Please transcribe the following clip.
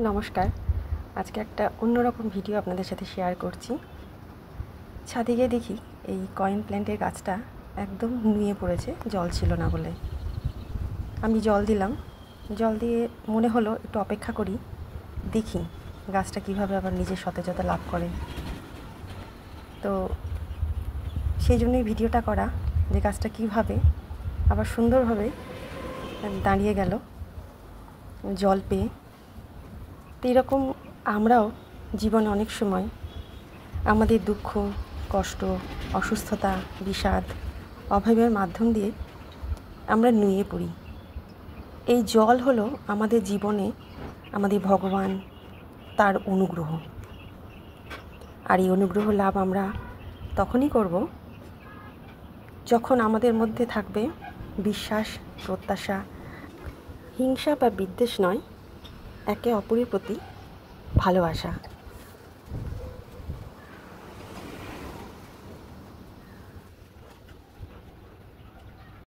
নমস্কার। আজকে একটা অন্যরকম ভিডিও আপনাদের সাথে শেয়ার করছি। ছাদে গিয়ে দেখি এই কয়েন প্ল্যান্টের গাছটা একদম নুয়ে পড়েছে, জল ছিল না বলে। আমি জল দিলাম, জল দিয়ে মনে হলো একটু অপেক্ষা করি, দেখি গাছটা কিভাবে আবার নিজের সতেজতা লাভ করে। তো সেই জন্যই ভিডিওটা করা, যে গাছটা কিভাবে আবার সুন্দরভাবে দাঁড়িয়ে গেল জল পেয়ে। তো এরকম আমরাও জীবনে অনেক সময় আমাদের দুঃখ, কষ্ট, অসুস্থতা, বিষাদ, অভাবের মাধ্যম দিয়ে আমরা নুয়ে পড়ি। এই জল হলো আমাদের জীবনে আমাদের ভগবান, তার অনুগ্রহ। আর এই অনুগ্রহ লাভ আমরা তখনই করব যখন আমাদের মধ্যে থাকবে বিশ্বাস, প্রত্যাশা, হিংসা বা বিদ্বেষ নয়, একে অপরের প্রতি ভালোবাসা।